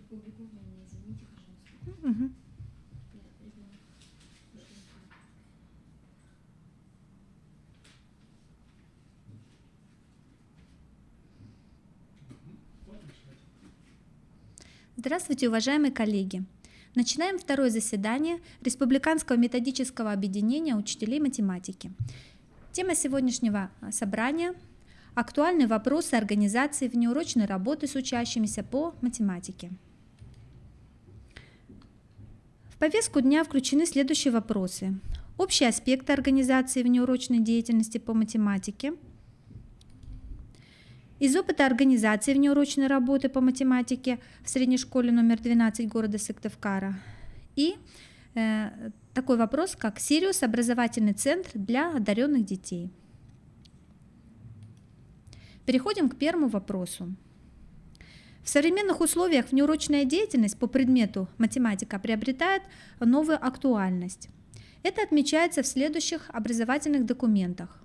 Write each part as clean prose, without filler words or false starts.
опубликованы, извините, пожалуйста. Угу. Здравствуйте, уважаемые коллеги! Начинаем второе заседание Республиканского методического объединения учителей математики. Тема сегодняшнего собрания – актуальные вопросы организации внеурочной работы с учащимися по математике. В повестку дня включены следующие вопросы. Общие аспекты организации внеурочной деятельности по математике. Из опыта организации внеурочной работы по математике в средней школе номер 12 города Сыктывкара. И такой вопрос, как Сириус – образовательный центр для одаренных детей. Переходим к первому вопросу. В современных условиях внеурочная деятельность по предмету математика приобретает новую актуальность. Это отмечается в следующих образовательных документах.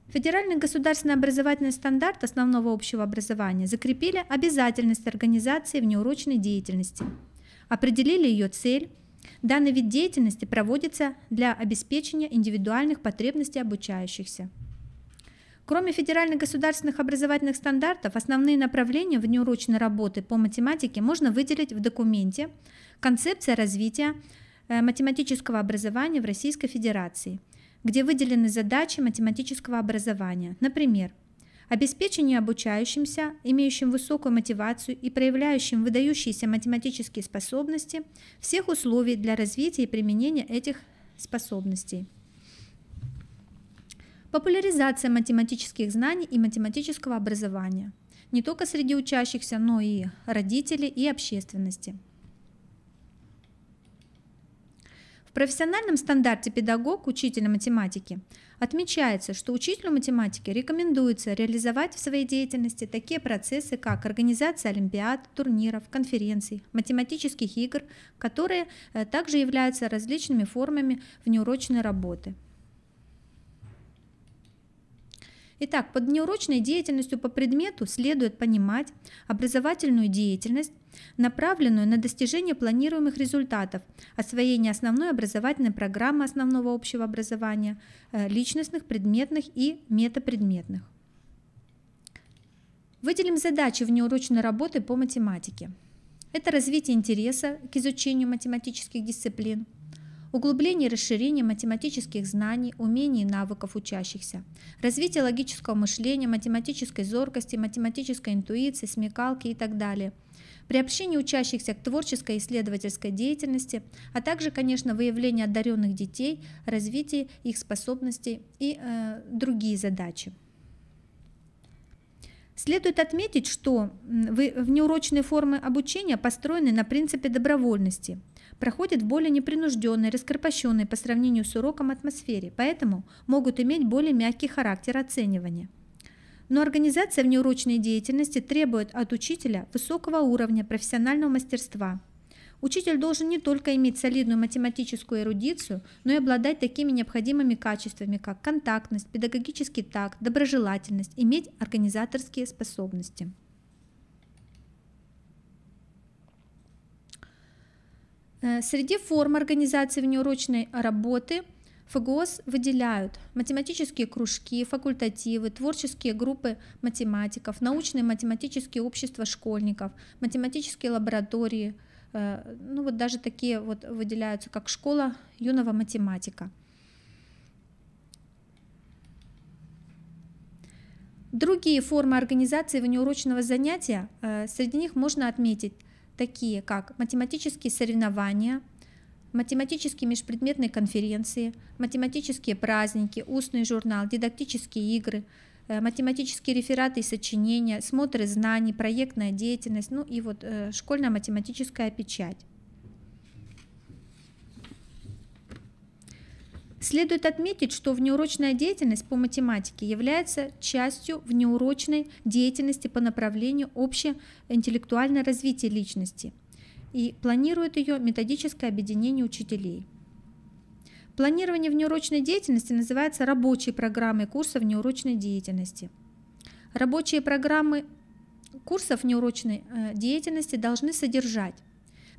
Федеральный государственный образовательный стандарт основного общего образования закрепили обязательность организации внеурочной деятельности, определили ее цель. Данный вид деятельности проводится для обеспечения индивидуальных потребностей обучающихся. Кроме федеральных государственных образовательных стандартов, основные направления внеурочной работы по математике можно выделить в документе «Концепция развития математического образования в Российской Федерации», где выделены задачи математического образования, например, обеспечение обучающимся, имеющим высокую мотивацию и проявляющим выдающиеся математические способности, всех условий для развития и применения этих способностей. Популяризация математических знаний и математического образования не только среди учащихся, но и родителей и общественности. В профессиональном стандарте «Педагог, учитель математики» отмечается, что учителю математики рекомендуется реализовать в своей деятельности такие процессы, как организация олимпиад, турниров, конференций, математических игр, которые также являются различными формами внеурочной работы. Итак, под внеурочной деятельностью по предмету следует понимать образовательную деятельность, направленную на достижение планируемых результатов, освоение основной образовательной программы основного общего образования, личностных, предметных и метапредметных. Выделим задачи внеурочной работы по математике. Это развитие интереса к изучению математических дисциплин, углубление и расширение математических знаний, умений и навыков учащихся, развитие логического мышления, математической зоркости, математической интуиции, смекалки и так далее, приобщение учащихся к творческой и исследовательской деятельности, а также, конечно, выявление одаренных детей, развитие их способностей и другие задачи. Следует отметить, что внеурочные формы обучения построены на принципе добровольности, проходят в более непринужденной, раскрепощенной по сравнению с уроком атмосфере, поэтому могут иметь более мягкий характер оценивания. Но организация внеурочной деятельности требует от учителя высокого уровня профессионального мастерства. Учитель должен не только иметь солидную математическую эрудицию, но и обладать такими необходимыми качествами, как контактность, педагогический такт, доброжелательность, иметь организаторские способности. Среди форм организации внеурочной работы ФГОС выделяют математические кружки, факультативы, творческие группы математиков, научные математические общества школьников, математические лаборатории, ну вот даже такие вот выделяются, как школа юного математика. Другие формы организации внеурочного занятия, среди них можно отметить такие как математические соревнования, математические межпредметные конференции, математические праздники, устный журнал, дидактические игры, математические рефераты и сочинения, смотры знаний, проектная деятельность, ну и вот школьная математическая печать. Следует отметить, что внеурочная деятельность по математике является частью внеурочной деятельности по направлению общеинтеллектуальное развитие личности и планирует ее методическое объединение учителей. Планирование внеурочной деятельности называется рабочей программой курса внеурочной деятельности. Рабочие программы курсов внеурочной деятельности должны содержать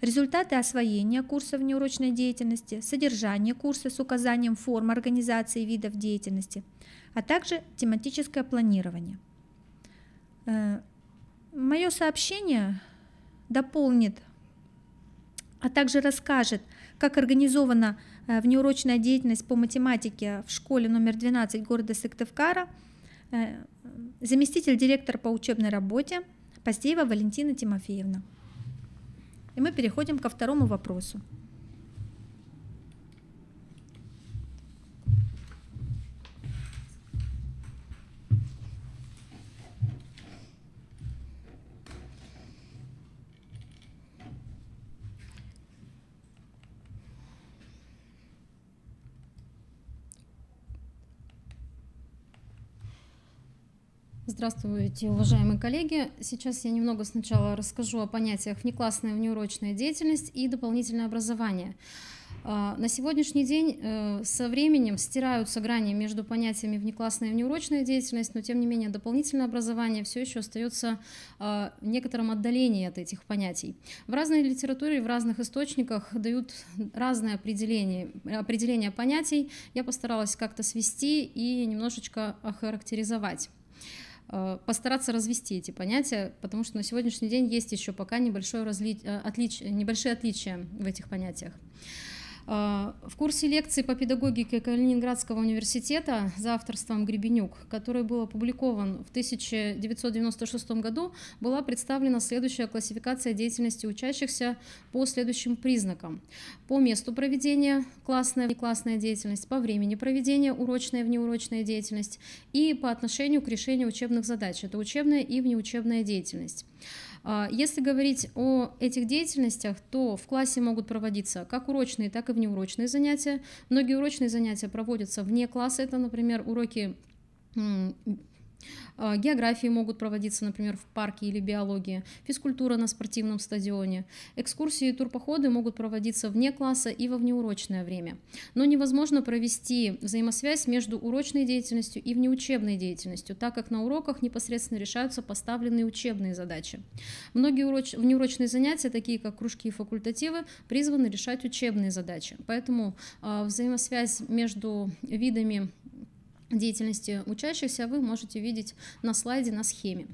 результаты освоения курсов внеурочной деятельности, содержание курса с указанием форм организации видов деятельности, а также тематическое планирование. Мое сообщение дополнит, а также расскажет, как организована внеурочная деятельность по математике в школе номер 12 города Сыктывкара, заместитель директора по учебной работе Поздеева Валентина Тимофеевна. И мы переходим ко второму вопросу. Здравствуйте, уважаемые коллеги. Сейчас я немного сначала расскажу о понятиях внеклассная внеурочная деятельность и дополнительное образование. На сегодняшний день со временем стираются грани между понятиями внеклассная и внеурочная деятельность, но тем не менее дополнительное образование все еще остается в некотором отдалении от этих понятий. В разной литературе, в разных источниках дают разные определения понятий. Я постаралась как-то свести и немножечко охарактеризовать. Постараться развести эти понятия, потому что на сегодняшний день есть еще пока небольшие отличия в этих понятиях. В курсе лекций по педагогике Калининградского университета за авторством Гребенюк, который был опубликован в 1996 году, была представлена следующая классификация деятельности учащихся по следующим признакам: по месту проведения классная, внеклассная деятельность, по времени проведения урочная, внеурочная деятельность и по отношению к решению учебных задач. Это учебная и внеучебная деятельность. Если говорить о этих деятельностях, то в классе могут проводиться как урочные, так и внеурочные занятия. Многие урочные занятия проводятся вне класса. Это, например, уроки географии могут проводиться, например, в парке или биологии, физкультура на спортивном стадионе. Экскурсии и турпоходы могут проводиться вне класса и во внеурочное время. Но невозможно провести взаимосвязь между урочной деятельностью и внеучебной деятельностью, так как на уроках непосредственно решаются поставленные учебные задачи. Многие внеурочные занятия, такие как кружки и факультативы, призваны решать учебные задачи. Поэтому взаимосвязь между видами деятельности учащихся вы можете видеть на слайде, на схеме.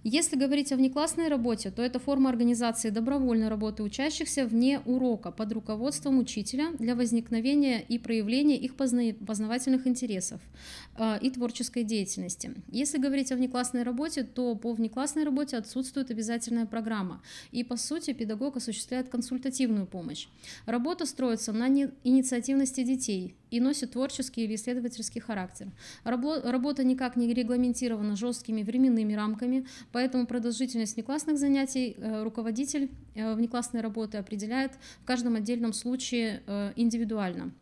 Если говорить о внеклассной работе, то это форма организации добровольной работы учащихся вне урока под руководством учителя для возникновения и проявления их познавательных интересов и творческой деятельности. Если говорить о внеклассной работе, то по внеклассной работе отсутствует обязательная программа, и по сути педагог осуществляет консультативную помощь. Работа строится на инициативности детей и носит творческий или исследовательский характер. Работа никак не регламентирована жесткими временными рамками, поэтому продолжительность внеклассных занятий руководитель внеклассной работы определяет в каждом отдельном случае индивидуально.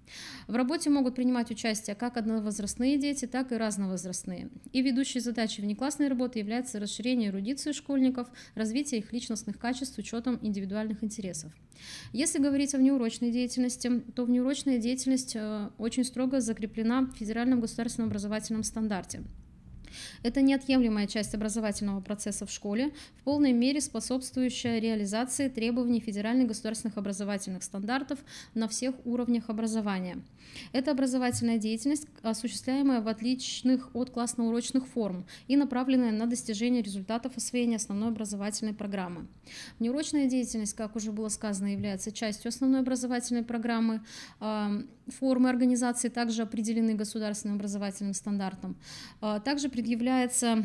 В работе могут принимать участие как одновозрастные дети, так и разновозрастные. И ведущей задачей внеклассной работы является расширение эрудиции школьников, развитие их личностных качеств с учетом индивидуальных интересов. Если говорить о внеурочной деятельности, то внеурочная деятельность очень строго закреплена в Федеральном государственном образовательном стандарте. Это неотъемлемая часть образовательного процесса в школе, в полной мере способствующая реализации требований федеральных государственных образовательных стандартов на всех уровнях образования. Это образовательная деятельность, осуществляемая в отличных от классно-урочных форм и направленная на достижение результатов освоения основной образовательной программы. Внеурочная деятельность, как уже было сказано, является частью основной образовательной программы. Формы организации также определены государственным образовательным стандартом. Также предъявляются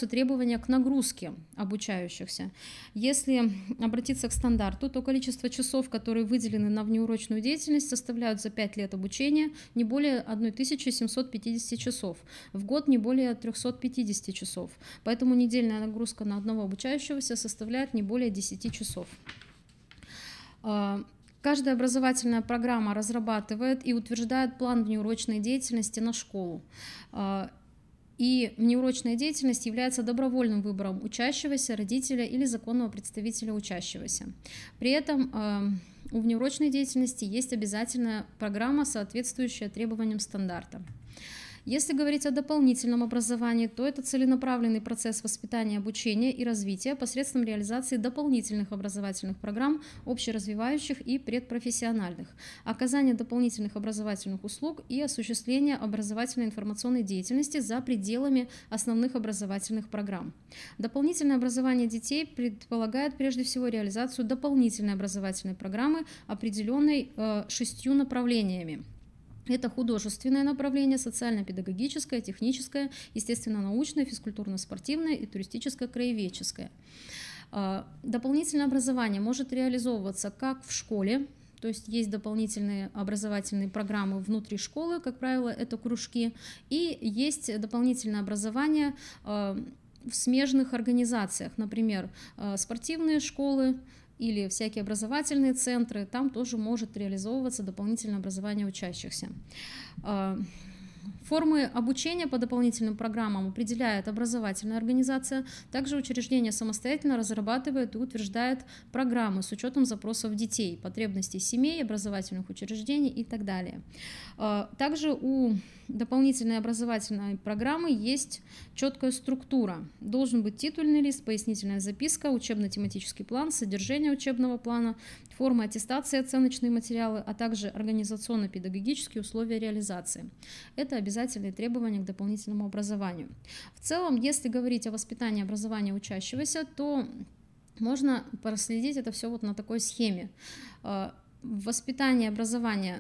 требования к нагрузке обучающихся. Если обратиться к стандарту, то количество часов, которые выделены на внеурочную деятельность, составляют за 5 лет обучения не более 1750 часов, в год не более 350 часов. Поэтому недельная нагрузка на одного обучающегося составляет не более 10 часов. Каждая образовательная программа разрабатывает и утверждает план внеурочной деятельности на школу. И внеурочная деятельность является добровольным выбором учащегося, родителя или законного представителя учащегося. При этом у внеурочной деятельности есть обязательная программа, соответствующая требованиям стандарта. Если говорить о дополнительном образовании, то это целенаправленный процесс воспитания, обучения и развития посредством реализации дополнительных образовательных программ, общеразвивающих и предпрофессиональных, оказания дополнительных образовательных услуг и осуществления образовательной информационной деятельности за пределами основных образовательных программ. Дополнительное образование детей предполагает прежде всего реализацию дополнительной образовательной программы, определенной 6 направлениями. Это художественное направление, социально-педагогическое, техническое, естественно-научное, физкультурно-спортивное и туристическо-краеведческое. Дополнительное образование может реализовываться как в школе, то есть есть дополнительные образовательные программы внутри школы, как правило, это кружки, и есть дополнительное образование в смежных организациях, например, спортивные школы, или всякие образовательные центры, там тоже может реализовываться дополнительное образование учащихся. Формы обучения по дополнительным программам определяет образовательная организация. Также учреждение самостоятельно разрабатывает и утверждает программы с учетом запросов детей, потребностей семей, образовательных учреждений и так далее. Также у дополнительной образовательной программы есть четкая структура. Должен быть титульный лист, пояснительная записка, учебно-тематический план, содержание учебного плана, формы аттестации, оценочные материалы, а также организационно-педагогические условия реализации. Это обязательные требования к дополнительному образованию. В целом, если говорить о воспитании и образовании учащегося, то можно проследить это все вот на такой схеме. Воспитание, образование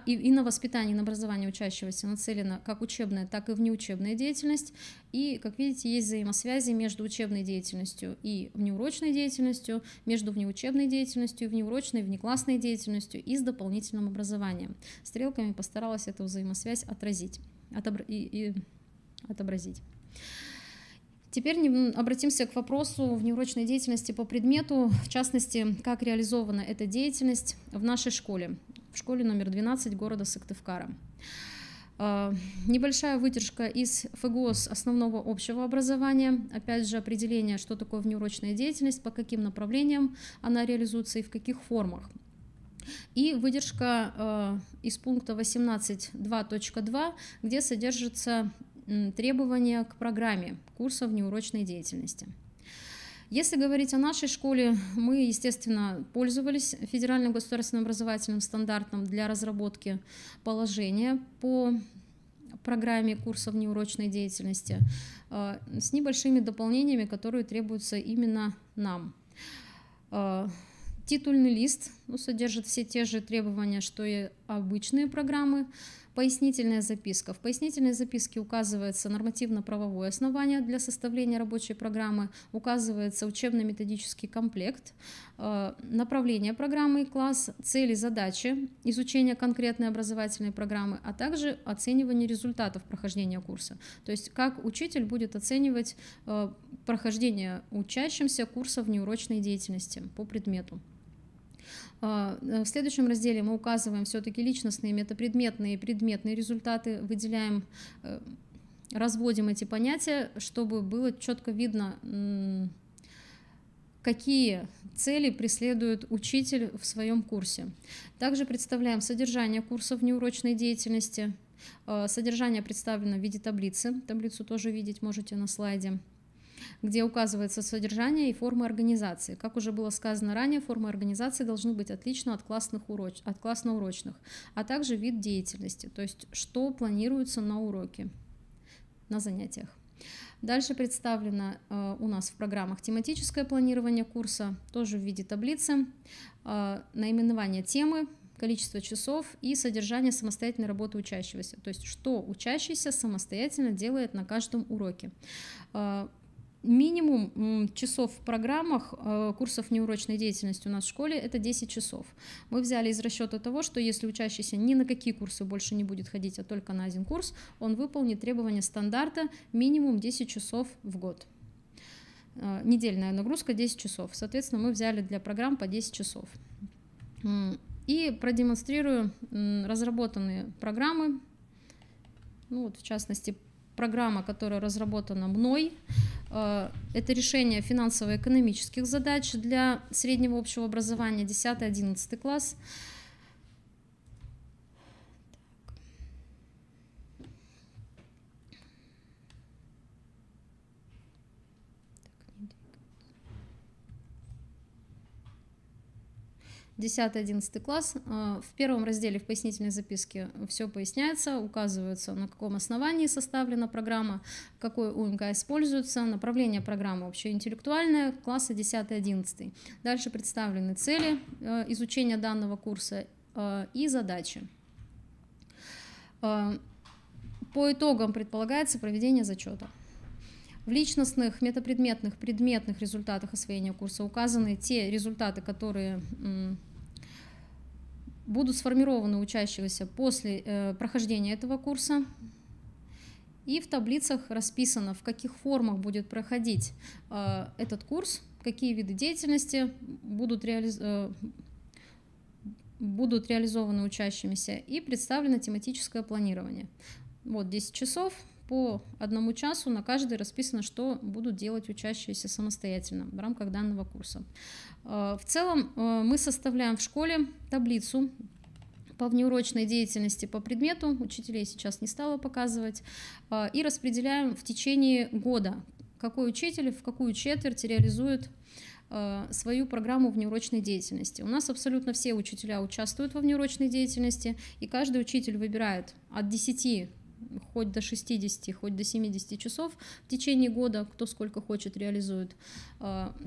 и на воспитание, и на образование учащегося нацелено как учебная, так и внеучебная деятельность. И, как видите, есть взаимосвязи между учебной деятельностью и внеурочной деятельностью, между внеучебной деятельностью и внеурочной, внеклассной деятельностью и с дополнительным образованием. Стрелками постаралась эту взаимосвязь отобразить. Теперь обратимся к вопросу внеурочной деятельности по предмету, в частности, как реализована эта деятельность в нашей школе, в школе номер 12 города Сыктывкара. Небольшая выдержка из ФГОС основного общего образования, опять же определение, что такое внеурочная деятельность, по каким направлениям она реализуется и в каких формах. И выдержка из пункта 18.2.2, где содержится требования к программе курса внеурочной деятельности. Если говорить о нашей школе, мы, естественно, пользовались федеральным государственным образовательным стандартом для разработки положения по программе курса внеурочной деятельности с небольшими дополнениями, которые требуются именно нам. Титульный лист содержит все те же требования, что и обычные программы. Пояснительная записка. В пояснительной записке указывается нормативно-правовое основание для составления рабочей программы, указывается учебно-методический комплект, направление программы и класс, цели, задачи, изучение конкретной образовательной программы, а также оценивание результатов прохождения курса. То есть как учитель будет оценивать прохождение учащимся курса внеурочной деятельности по предмету. В следующем разделе мы указываем все-таки личностные, метапредметные и предметные результаты, выделяем, разводим эти понятия, чтобы было четко видно, какие цели преследует учитель в своем курсе. Также представляем содержание курса внеурочной деятельности. Содержание представлено в виде таблицы. Таблицу тоже видеть можете на слайде, где указывается содержание и формы организации. Как уже было сказано ранее, формы организации должны быть отличны от классно-урочных, а также вид деятельности, то есть что планируется на уроке, на занятиях. Дальше представлено у нас в программах тематическое планирование курса, тоже в виде таблицы, наименование темы, количество часов и содержание самостоятельной работы учащегося, то есть что учащийся самостоятельно делает на каждом уроке. Минимум часов в программах курсов внеурочной деятельности у нас в школе — это 10 часов. Мы взяли из расчета того, что если учащийся ни на какие курсы больше не будет ходить, а только на один курс, он выполнит требования стандарта минимум 10 часов в год. Недельная нагрузка 10 часов. Соответственно, мы взяли для программ по 10 часов. И продемонстрирую разработанные программы, в частности, программа, которая разработана мной, это решение финансово-экономических задач для среднего общего образования 10-11 класс. 10-11 класс. В первом разделе в пояснительной записке все поясняется, указывается, на каком основании составлена программа, какой УМК используется, направление программы общеинтеллектуальное, классы 10-11. Дальше представлены цели изучения данного курса и задачи. По итогам предполагается проведение зачета. В личностных, метапредметных, предметных результатах освоения курса указаны те результаты, которые будут сформированы у учащегося после прохождения этого курса. И в таблицах расписано, в каких формах будет проходить этот курс, какие виды деятельности будут реализованы учащимися, и представлено тематическое планирование. Вот 10 часов. По 1 часу на каждый расписано, что будут делать учащиеся самостоятельно в рамках данного курса. В целом мы составляем в школе таблицу по внеурочной деятельности по предмету, учителей сейчас не стала показывать, и распределяем в течение года, какой учитель в какую четверть реализует свою программу внеурочной деятельности. У нас абсолютно все учителя участвуют во внеурочной деятельности, и каждый учитель выбирает от 10 хоть до 60, хоть до 70 часов в течение года, кто сколько хочет, реализует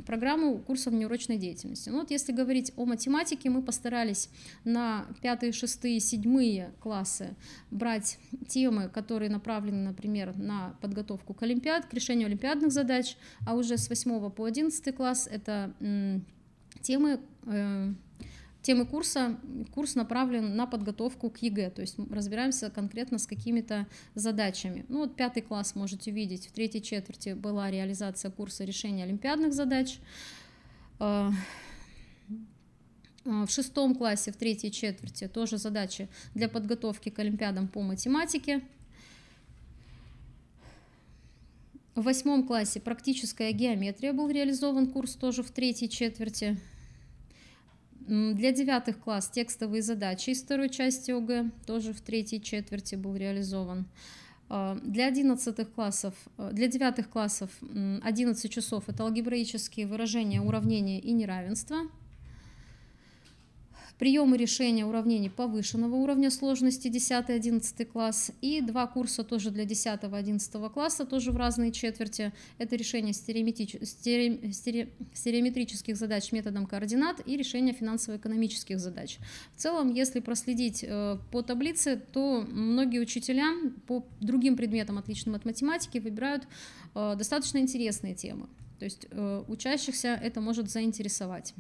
программу курса внеурочной деятельности. Ну, вот если говорить о математике, мы постарались на 5, 6, 7 классы брать темы, которые направлены, например, на подготовку к олимпиад, к решению олимпиадных задач, а уже с 8 по 11 класс это темы курса, курс направлен на подготовку к ЕГЭ, то есть разбираемся конкретно с какими-то задачами. Ну вот 5 класс можете видеть, в 3 четверти была реализация курса решения олимпиадных задач. В 6 классе, в 3 четверти тоже задачи для подготовки к олимпиадам по математике. В 8 классе практическая геометрия был реализован курс тоже в 3 четверти. Для 9 класс текстовые задачи из 2 части ОГЭ тоже в 3 четверти был реализован. Для 9 классов 11 часов это алгебраические выражения уравнения и неравенства. Приемы решения уравнений повышенного уровня сложности 10-11 класс и 2 курса тоже для 10-11 класса, тоже в разные четверти. Это решение стереометрических задач методом координат и решение финансово-экономических задач. В целом, если проследить по таблице, то многие учителя по другим предметам, отличным от математики, выбирают достаточно интересные темы. То есть учащихся это может заинтересовать.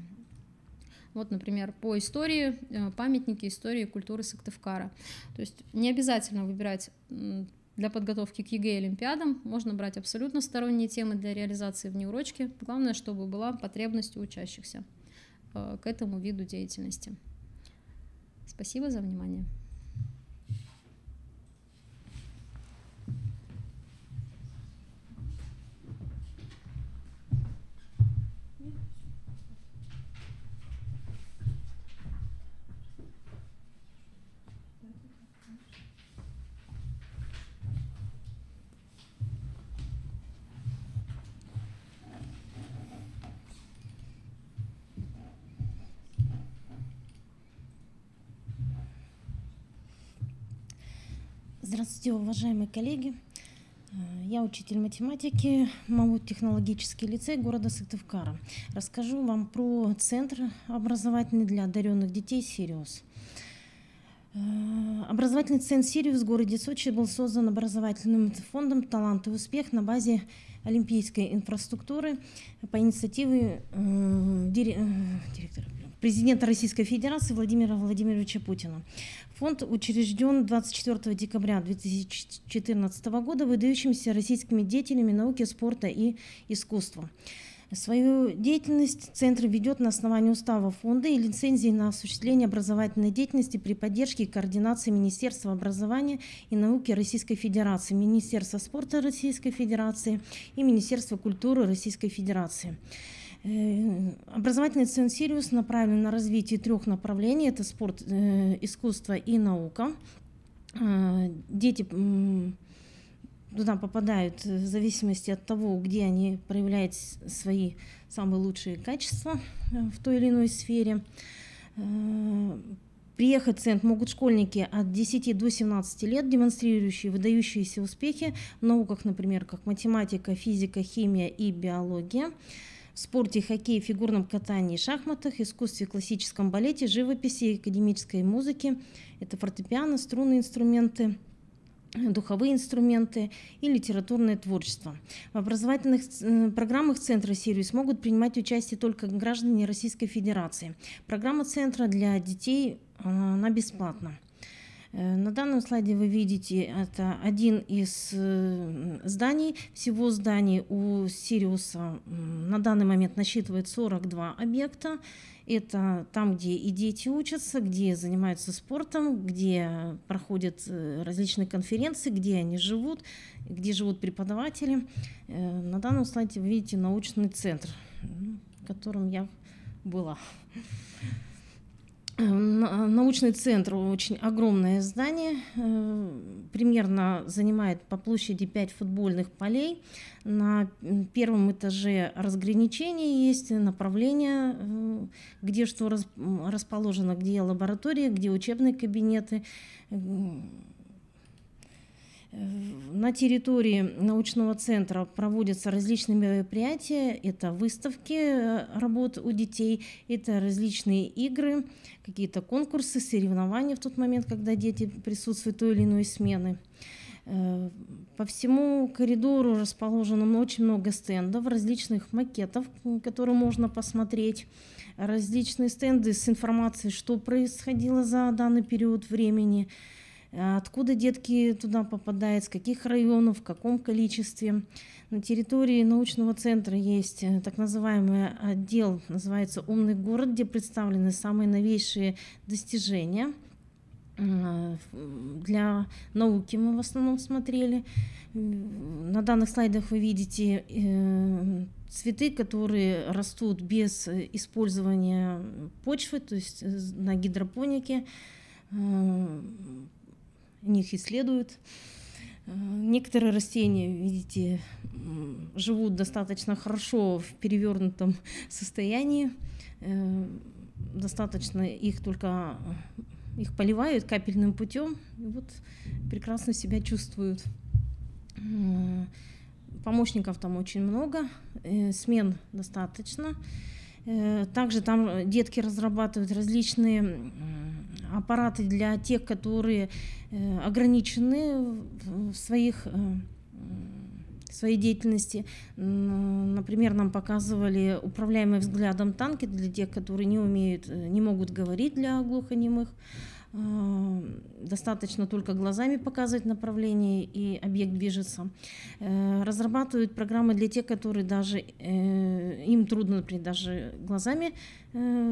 Вот, например, по истории, памятники истории и культуры Сыктывкара. То есть не обязательно выбирать для подготовки к ЕГЭ и олимпиадам, можно брать абсолютно сторонние темы для реализации внеурочки. Главное, чтобы была потребность у учащихся к этому виду деятельности. Спасибо за внимание. Здравствуйте, уважаемые коллеги. Я учитель математики, МАУ «Технологический лицей» города Сыктывкара. Расскажу вам про центр образовательный для одаренных детей «Сириус». Образовательный центр «Сириус» в городе Сочи был создан образовательным фондом «Талант и успех» на базе олимпийской инфраструктуры по инициативе президента Российской Федерации Владимира Владимировича Путина. Фонд учрежден 24 декабря 2014 года выдающимися российскими деятелями науки, спорта и искусства. Свою деятельность Центр ведет на основании устава фонда и лицензии на осуществление образовательной деятельности при поддержке и координации Министерства образования и науки Российской Федерации, Министерства спорта Российской Федерации и Министерства культуры Российской Федерации. Образовательный центр «Сириус» направлен на развитие 3 направлений. Это спорт, искусство и наука. Дети туда попадают в зависимости от того, где они проявляют свои самые лучшие качества в той или иной сфере. Приехать в центр могут школьники от 10 до 17 лет, демонстрирующие выдающиеся успехи в науках, например, как математика, физика, химия и биология, в спорте, хоккее, фигурном катании, шахматах, искусстве, классическом балете, живописи, академической музыке. Это фортепиано, струнные инструменты, духовые инструменты и литературное творчество. В образовательных программах Центра «Сириус» могут принимать участие только граждане Российской Федерации. Программа Центра для детей, она бесплатна. На данном слайде вы видите, это один из зданий. Всего зданий у «Сириуса» на данный момент насчитывает 42 объекта. Это там, где и дети учатся, где занимаются спортом, где проходят различные конференции, где они живут, где живут преподаватели. На данном слайде вы видите научный центр, в котором я была. Научный центр очень огромное здание, примерно занимает по площади 5 футбольных полей. На первом этаже разграничение есть, направления, где что расположено, где лаборатории, где учебные кабинеты. На территории научного центра проводятся различные мероприятия. Это выставки работ у детей, это различные игры, какие-то конкурсы, соревнования в тот момент, когда дети присутствуют той или иной смены. По всему коридору расположено очень много стендов, различных макетов, которые можно посмотреть, различные стенды с информацией, что происходило за данный период времени, откуда детки туда попадают, с каких районов, в каком количестве. На территории научного центра есть так называемый отдел, называется «Умный город», где представлены самые новейшие достижения. Для науки мы в основном смотрели. На данных слайдах вы видите цветы, которые растут без использования почвы, то есть на гидропонике. Них исследуют. Некоторые растения, видите, живут достаточно хорошо в перевернутом состоянии. Достаточно их только поливают капельным путем, и вот прекрасно себя чувствуют. Помощников там очень много, смен достаточно. Также там детки разрабатывают различные аппараты для тех, которые ограничены в своей деятельности. Например, нам показывали управляемые взглядом танки для тех, которые не могут говорить, для глухонемых. Достаточно только глазами показывать направление, и объект движется. Разрабатывают программы для тех, которые даже им трудно, например, даже глазами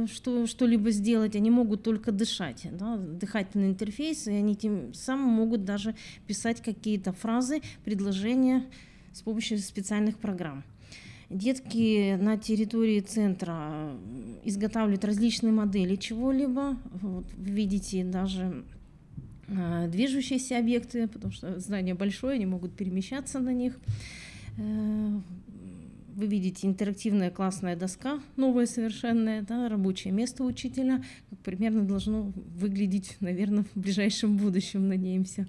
что-либо сделать, они могут только дышать, да, дыхательный интерфейс, и они тем самым могут даже писать какие-то фразы, предложения с помощью специальных программ. Детки на территории центра изготавливают различные модели чего-либо. Вот, вы видите даже движущиеся объекты, потому что здание большое, они могут перемещаться на них. Вы видите интерактивная классная доска, новая совершенная, да, рабочее место учителя, как примерно должно выглядеть, наверное, в ближайшем будущем, надеемся.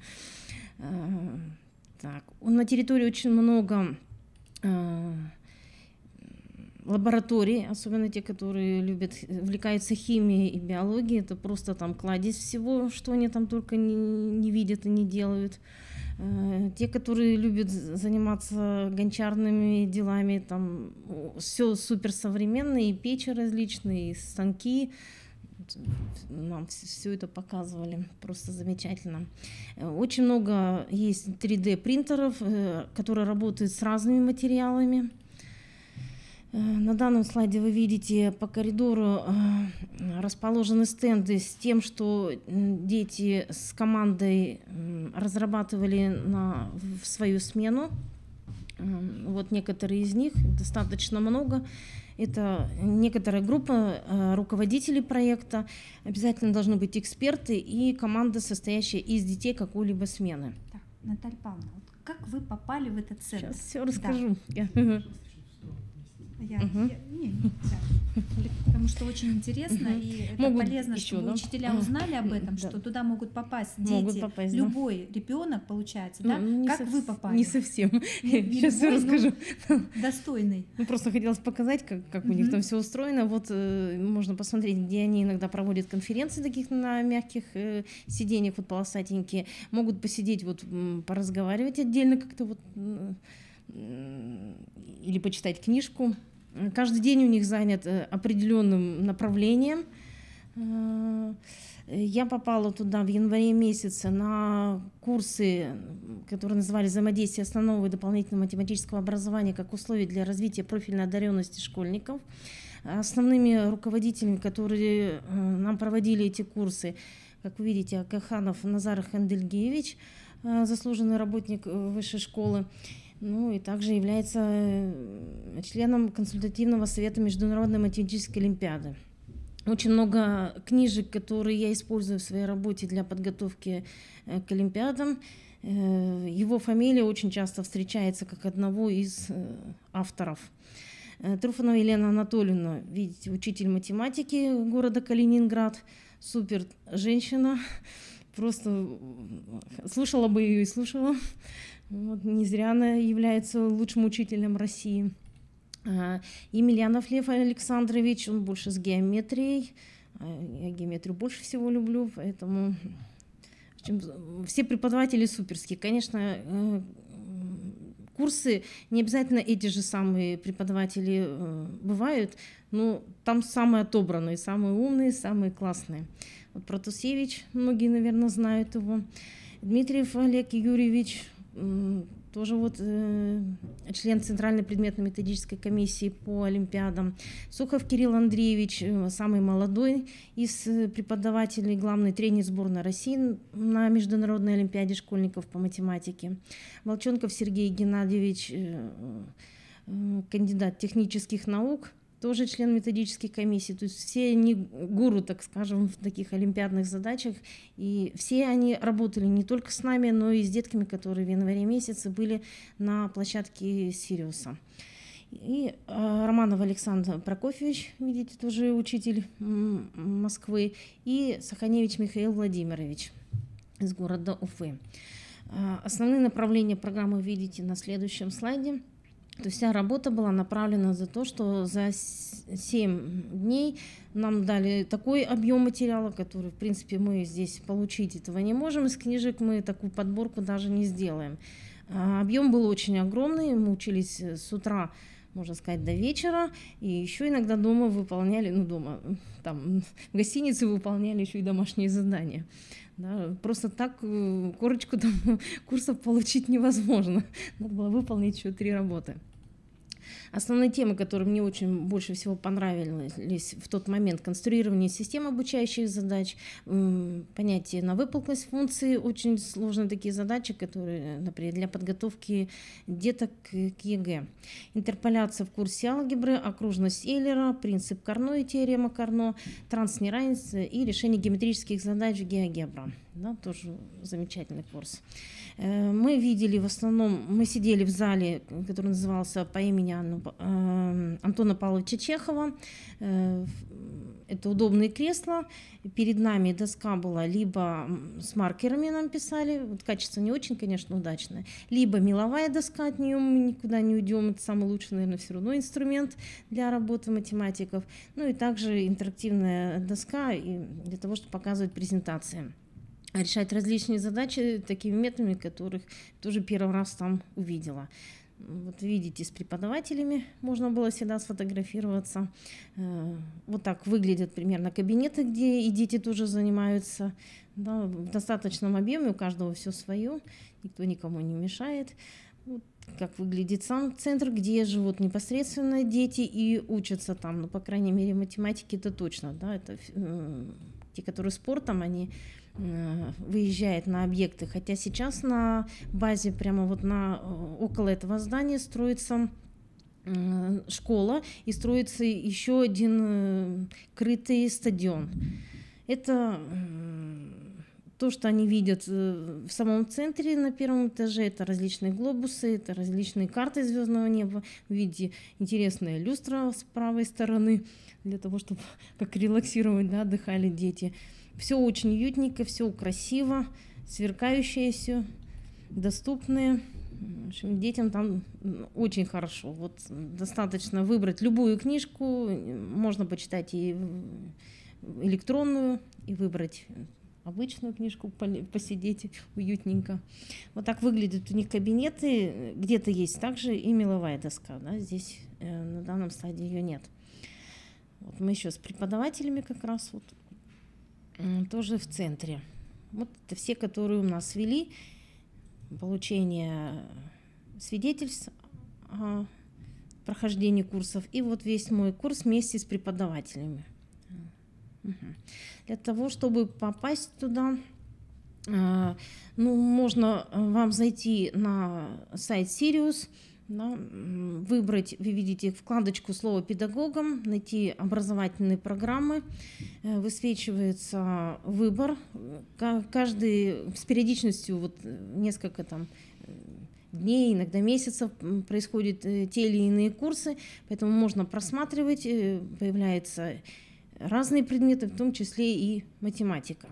Так, на территории очень много лабораторий, особенно те, которые увлекаются химией и биологией, это просто там кладезь всего, что они там только не видят и не делают. Те, которые любят заниматься гончарными делами, там все суперсовременное, и печи различные, и станки. Нам все это показывали, просто замечательно. Очень много есть 3D-принтеров, которые работают с разными материалами. На данном слайде вы видите по коридору расположены стенды с тем, что дети с командой разрабатывали в свою смену. Вот некоторые из них, достаточно много. Это некоторая группа руководителей проекта. Обязательно должны быть эксперты и команда, состоящая из детей какой-либо смены. Так, Наталья Павловна, вот как вы попали в этот центр? Сейчас все расскажу. Да. Потому что очень интересно и это Могут полезно, еще, чтобы да? учителя узнали об этом, Да. что туда могут попасть Могут дети, попасть, да. любой ребенок, получается, да? Не Как вы попали? Не совсем. Не- не Сейчас я любой, но расскажу. Достойный. Ну, просто хотелось показать, как у них там все устроено. Вот можно посмотреть, где они иногда проводят конференции таких на мягких сиденьях, вот полосатенькие. Могут посидеть, вот поразговаривать отдельно как-то вот или почитать книжку. Каждый день у них занят определенным направлением. Я попала туда в январе месяце на курсы, которые назывались «Взаимодействие основного и дополнительного математического образования как условие для развития профильной одаренности школьников». Основными руководителями, которые нам проводили эти курсы, как вы видите, Акаханов Назар Хандельгевич, заслуженный работник высшей школы, ну и также является членом консультативного совета Международной математической олимпиады. Очень много книжек, которые я использую в своей работе для подготовки к олимпиадам. Его фамилия очень часто встречается как одного из авторов. Труфанова Елена Анатольевна, видите, учитель математики города Калининград, супер женщина, просто слушала бы ее и слушала. Вот, не зря она является лучшим учителем России. Емельянов Лев Александрович, он больше с геометрией. Я геометрию больше всего люблю, поэтому все преподаватели суперские. Конечно, курсы не обязательно эти же самые преподаватели бывают, но там самые отобранные, самые умные, самые классные. Вот Протусевич, многие, наверное, знают его. Дмитриев Олег Юрьевич, тоже вот член Центральной предметно-методической комиссии по олимпиадам. Сухов Кирилл Андреевич, самый молодой из преподавателей, главный тренер сборной России на Международной олимпиаде школьников по математике. Волчонков Сергей Геннадьевич, кандидат технических наук, тоже член методической комиссии. То есть все они гуру, так скажем, в таких олимпиадных задачах. И все они работали не только с нами, но и с детками, которые в январе месяце были на площадке Сириуса. И Романов Александр Прокофьевич, видите, тоже учитель Москвы, и Саханевич Михаил Владимирович из города Уфы. Основные направления программы видите на следующем слайде. То есть вся работа была направлена за то, что за 7 дней нам дали такой объем материала, который, в принципе, мы здесь получить этого не можем. Из книжек мы такую подборку даже не сделаем. Объем был очень огромный, мы учились с утра, можно сказать, до вечера, и еще иногда дома выполняли, там в гостинице выполняли еще и домашние задания. Да, просто так корочку там курсов получить невозможно. Надо было выполнить еще 3 работы. Основные темы, которые мне очень больше всего понравились в тот момент: конструирование систем обучающих задач, понятие на выполненность функции, очень сложные такие задачи, которые, например, для подготовки деток к ЕГЭ. Интерполяция в курсе алгебры, окружность Эйлера, принцип Карно и теорема Карно, транснеравенство и решение геометрических задач GeoGebra. Да, тоже замечательный курс. Мы видели в основном, мы сидели в зале, который назывался по имени Антона Павловича Чехова. Это удобные кресла. Перед нами доска была либо с маркерами нам писали, вот качество не очень, конечно, удачное, либо меловая доска, от нее мы никуда не уйдем, это самый лучший, наверное, все равно инструмент для работы математиков. Ну и также интерактивная доска для того, чтобы показывать презентации. Решать различные задачи такими методами, которых тоже первый раз там увидела. Вот видите, с преподавателями можно было всегда сфотографироваться. Вот так выглядят примерно кабинеты, где и дети тоже занимаются. Да, в достаточном объеме, у каждого все свое, никто никому не мешает. Вот как выглядит сам центр, где живут непосредственно дети и учатся там, ну, по крайней мере, математики это точно. Да, это те, которые спортом, они выезжает на объекты, хотя сейчас на базе прямо вот около этого здания строится школа и строится еще один крытый стадион. Это то, что они видят в самом центре на первом этаже, это различные глобусы, это различные карты звездного неба. Вы видите интересная люстра с правой стороны, для того, чтобы как релаксировать, да, отдыхали дети. Все очень уютненько, все красиво, сверкающее все, доступное. В общем, детям там очень хорошо. Вот достаточно выбрать любую книжку, можно почитать и электронную, и выбрать обычную книжку, посидеть уютненько. Вот так выглядят у них кабинеты. Где-то есть также и меловая доска. Да? Здесь на данном стадии ее нет. Вот мы еще с преподавателями как раз вот тоже в центре. Вот это все, которые у нас вели. Получение свидетельств о прохождении курсов. И вот весь мой курс вместе с преподавателями. Для того, чтобы попасть туда, можно вам зайти на сайт Sirius, да, выбрать, вы видите вкладочку «Слово педагогам», найти образовательные программы, высвечивается выбор. Каждый с периодичностью вот несколько там дней, иногда месяцев происходят те или иные курсы, поэтому можно просматривать, появляются разные предметы, в том числе и математика.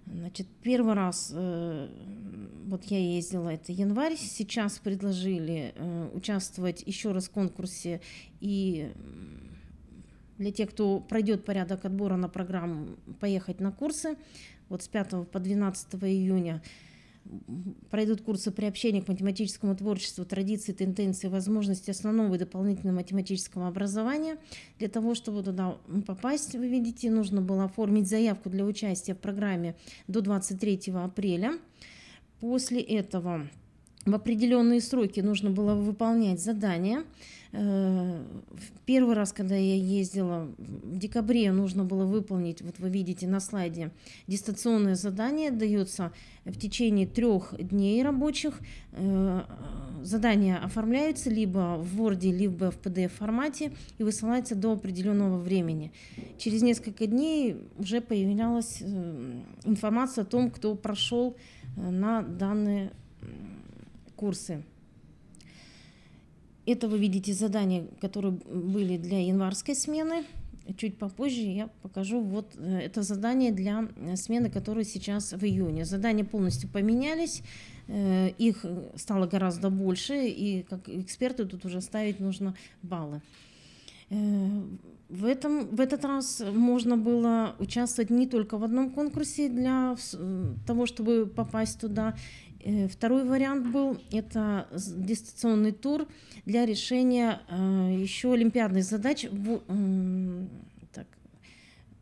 Значит, первый раз вот я ездила, это январь, сейчас предложили участвовать еще раз в конкурсе, и для тех, кто пройдет порядок отбора на программу, поехать на курсы. Вот с 5 по 12 июня пройдут курсы приобщения к математическому творчеству, традиции, тенденции, возможности основного и дополнительного математического образования. Для того, чтобы туда попасть, вы видите, нужно было оформить заявку для участия в программе до 23 апреля. После этого в определенные сроки нужно было выполнять задания. Первый раз, когда я ездила в декабре, нужно было выполнить, вот вы видите на слайде, дистанционное задание, дается в течение 3 дней рабочих. Задания оформляются либо в Word, либо в PDF-формате и высылаются до определенного времени. Через несколько дней уже появлялась информация о том, кто прошел на данные курсы. Это вы видите задания, которые были для январской смены. Чуть попозже я покажу вот это задание для смены, которая сейчас в июне. Задания полностью поменялись, их стало гораздо больше, и как эксперты тут уже ставить нужно баллы. В этот раз можно было участвовать не только в одном конкурсе для того, чтобы попасть туда. Второй вариант был – это дистанционный тур для решения еще олимпиадных задач, так,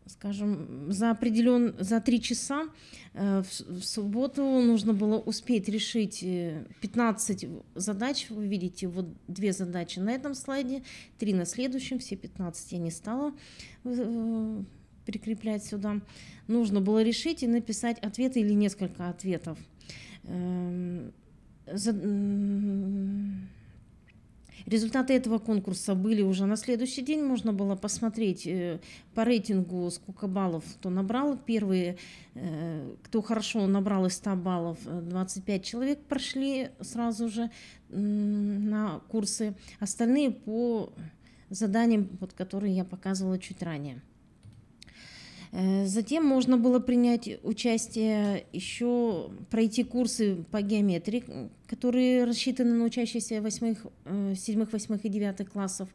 скажем, за 3 часа. В субботу нужно было успеть решить 15 задач. Вы видите, вот 2 задачи на этом слайде, 3 на следующем, все 15 я не стала прикреплять сюда. Нужно было решить и написать ответы или несколько ответов. Результаты этого конкурса были уже на следующий день. Можно было посмотреть по рейтингу, сколько баллов кто набрал. Первые, кто хорошо набрал из 100 баллов, 25 человек прошли сразу же на курсы. Остальные по заданиям, вот, которые я показывала чуть ранее. Затем можно было принять участие, еще пройти курсы по геометрии, которые рассчитаны на учащихся 7, 8 и 9 классов.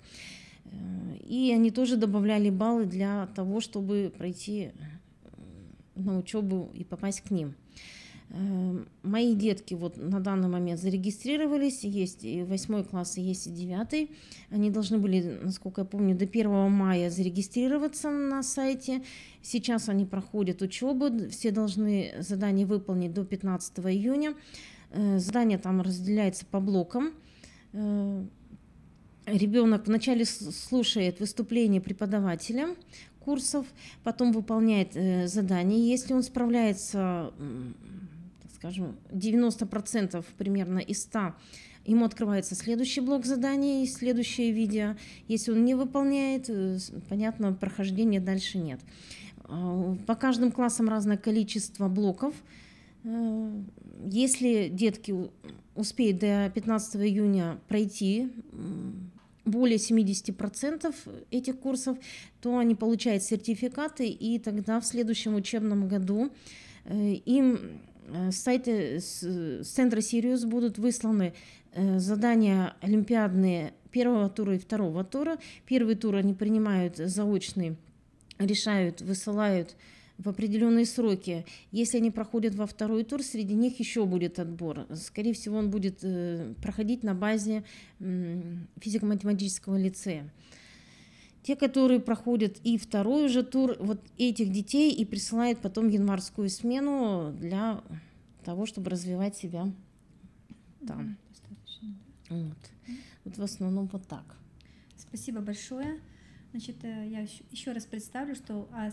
И они тоже добавляли баллы для того, чтобы пройти на учебу и попасть к ним. Мои детки вот на данный момент зарегистрировались, есть и 8 класс, и есть и 9. Они должны были, насколько я помню, до 1 мая зарегистрироваться на сайте. Сейчас они проходят учебу, все должны задания выполнить до 15 июня. Задание там разделяется по блокам. Ребенок вначале слушает выступление преподавателя курсов, потом выполняет задание. Если он справляется, скажем, 90% примерно из 100, ему открывается следующий блок заданий и следующее видео. Если он не выполняет, понятно, прохождения дальше нет. По каждым классам разное количество блоков. Если детки успеют до 15 июня пройти более 70% этих курсов, то они получают сертификаты, и тогда в следующем учебном году им с центра Сириус будут высланы задания олимпиадные первого тура и второго тура. Первый тур они принимают заочный, решают, высылают в определенные сроки. Если они проходят во второй тур, среди них еще будет отбор. Скорее всего, он будет проходить на базе физико-математического лицея. Те, которые проходят и второй уже тур, вот этих детей и присылают потом в январскую смену для того, чтобы развивать себя там. Достаточно, да. Вот в основном вот так. Спасибо большое. Значит, я еще раз представлю, что о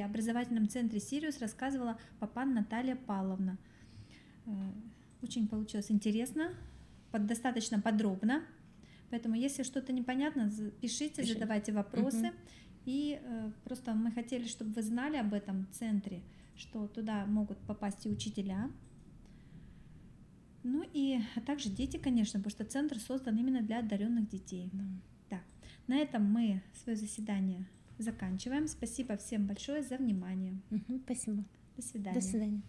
образовательном центре «Сириус» рассказывала Папан Наталья Павловна. Очень получилось интересно, достаточно подробно. Поэтому, если что-то непонятно, пишите, задавайте вопросы. И просто мы хотели, чтобы вы знали об этом центре, что туда могут попасть и учителя, ну а также дети, конечно, потому что центр создан именно для одаренных детей. Да. На этом мы свое заседание заканчиваем. Спасибо всем большое за внимание. Спасибо. До свидания. До свидания.